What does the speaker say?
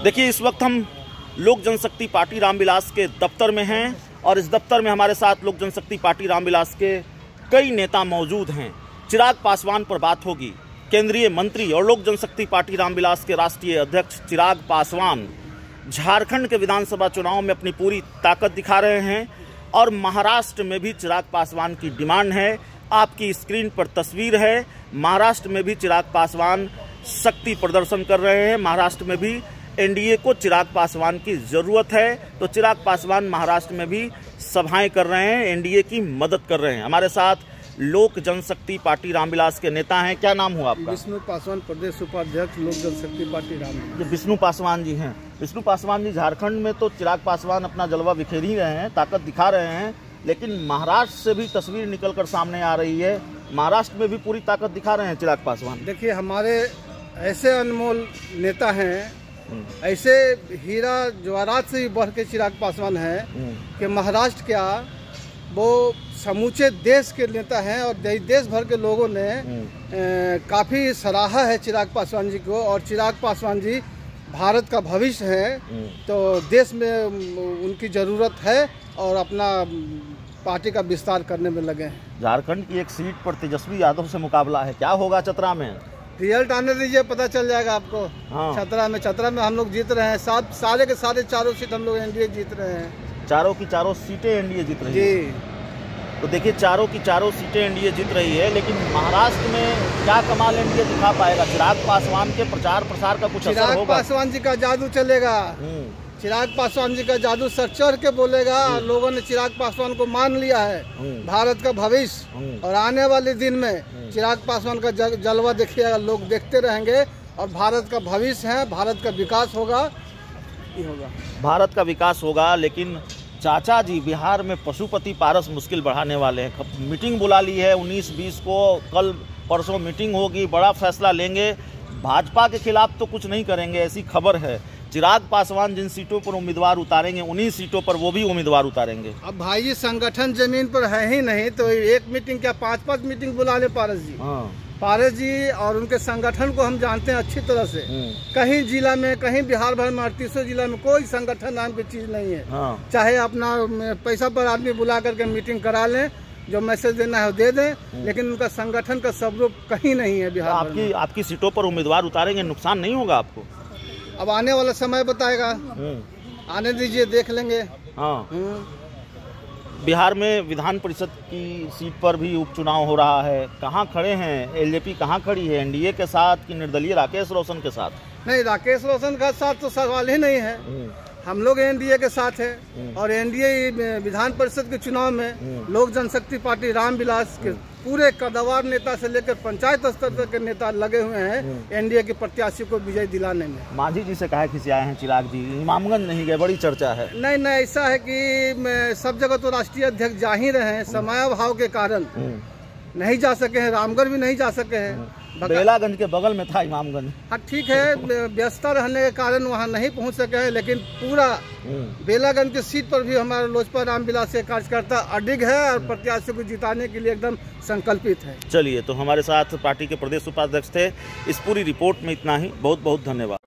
देखिए, इस वक्त हम लोक जनशक्ति पार्टी रामविलास के दफ्तर में हैं और इस दफ्तर में हमारे साथ लोक जनशक्ति पार्टी रामविलास के कई नेता मौजूद हैं। चिराग पासवान पर बात होगी। केंद्रीय मंत्री और लोक जनशक्ति पार्टी रामविलास के राष्ट्रीय अध्यक्ष चिराग पासवान झारखंड के विधानसभा चुनाव में अपनी पूरी ताकत दिखा रहे हैं और महाराष्ट्र में भी चिराग पासवान की डिमांड है। आपकी स्क्रीन पर तस्वीर है। महाराष्ट्र में भी चिराग पासवान शक्ति प्रदर्शन कर रहे हैं। महाराष्ट्र में भी एनडीए को चिराग पासवान की ज़रूरत है, तो चिराग पासवान महाराष्ट्र में भी सभाएं कर रहे हैं, एनडीए की मदद कर रहे हैं। हमारे साथ लोक जनशक्ति पार्टी रामविलास के नेता हैं। क्या नाम हुआ आपका? विष्णु पासवान, प्रदेश उपाध्यक्ष लोक जनशक्ति पार्टी रामविलास। ये विष्णु पासवान जी हैं। विष्णु पासवान जी, झारखंड में तो चिराग पासवान अपना जलवा बिखेर ही रहे हैं, ताकत दिखा रहे हैं, लेकिन महाराष्ट्र से भी तस्वीर निकलकर सामने आ रही है। महाराष्ट्र में भी पूरी ताकत दिखा रहे हैं चिराग पासवान। देखिए, हमारे ऐसे अनमोल नेता हैं, ऐसे हीरा जवाहरात से भी बढ़ के चिराग पासवान है कि महाराष्ट्र क्या, वो समूचे देश के नेता हैं और देश भर के लोगों ने काफ़ी सराहा है चिराग पासवान जी को। और चिराग पासवान जी भारत का भविष्य है, तो देश में उनकी ज़रूरत है और अपना पार्टी का विस्तार करने में लगे हैं। झारखंड की एक सीट पर तेजस्वी यादव से मुकाबला है, क्या होगा चतरा में? रिजल्ट आने दीजिए, पता चल जाएगा आपको। हाँ। चतरा में हम लोग जीत रहे हैं। सारे के सारे चारों सीट हम लोग एनडीए जीत रहे हैं। चारों की चारों सीटें एनडीए जीत रही है जी। तो देखिए, चारों की चारों सीटें एनडीए जीत रही है, लेकिन महाराष्ट्र में क्या कमाल एनडीए दिखा पाएगा? चिराग पासवान के प्रचार प्रसार का कुछ असर होगा? चिराग पासवान जी का जादू चलेगा। चिराग पासवान जी का जादू सर चढ़ के बोलेगा। लोगों ने चिराग पासवान को मान लिया है भारत का भविष्य, और आने वाले दिन में चिराग पासवान का जलवा देखिएगा, लोग देखते रहेंगे और भारत का भविष्य है, भारत का विकास होगा, ये होगा, भारत का विकास होगा। लेकिन चाचा जी बिहार में पशुपति पारस मुश्किल बढ़ाने वाले हैं। मीटिंग बुला ली है 19-20 को, कल परसों मीटिंग होगी, बड़ा फैसला लेंगे। भाजपा के खिलाफ तो कुछ नहीं करेंगे, ऐसी खबर है। चिराग पासवान जिन सीटों पर उम्मीदवार उतारेंगे, उन्हीं सीटों पर वो भी उम्मीदवार उतारेंगे। अब भाई जी, संगठन जमीन पर है ही नहीं, तो एक मीटिंग क्या 5-5 मीटिंग बुला ले पारस जी। पारस जी और उनके संगठन को हम जानते हैं अच्छी तरह से। कहीं जिला में, कहीं बिहार भर में 38 जिला में कोई संगठन नाम की चीज नहीं है। चाहे अपना पैसा पर आदमी बुला करके मीटिंग करा लें, जो मैसेज देना है वो दे दें, लेकिन उनका संगठन का स्वरूप कहीं नहीं है बिहार में। आपकी सीटों पर उम्मीदवार उतारेंगे, नुकसान नहीं होगा आपको? अब आने वाला समय बताएगा, आने दीजिए, देख लेंगे। बिहार में विधान परिषद की सीट पर भी उपचुनाव हो रहा है। कहाँ खड़े हैं? एलजेपी कहाँ खड़ी है? एनडीए के साथ कि निर्दलीय राकेश रोशन के साथ? नहीं, राकेश रोशन का साथ तो सवाल ही नहीं है। हम लोग एनडीए के साथ है और एनडीए विधान परिषद के चुनाव में लोक जनशक्ति पार्टी रामविलास के पूरे कद्दावर नेता से लेकर पंचायत स्तर तक के नेता लगे हुए हैं एनडीए के प्रत्याशी को विजय दिलाने में। मांझी जी से कहा खिसियाए हैं चिराग जी, इमामगंज नहीं गए, बड़ी चर्चा है। नहीं, ऐसा है कि सब जगह तो राष्ट्रीय अध्यक्ष जा ही रहे हैं, समयाभाव के कारण नहीं जा सके हैं। रामगढ़ भी नहीं जा सके हैं, बेलागंज के बगल में था इमामगंज। हाँ, ठीक है, व्यस्तता रहने के कारण वहाँ नहीं पहुँच सके हैं, लेकिन पूरा बेलागंज की सीट पर भी हमारा लोजपा रामविलास के कार्यकर्ता अडिग है और प्रत्याशी को जिताने के लिए एकदम संकल्पित है। चलिए, तो हमारे साथ पार्टी के प्रदेश उपाध्यक्ष थे। इस पूरी रिपोर्ट में इतना ही। बहुत बहुत धन्यवाद।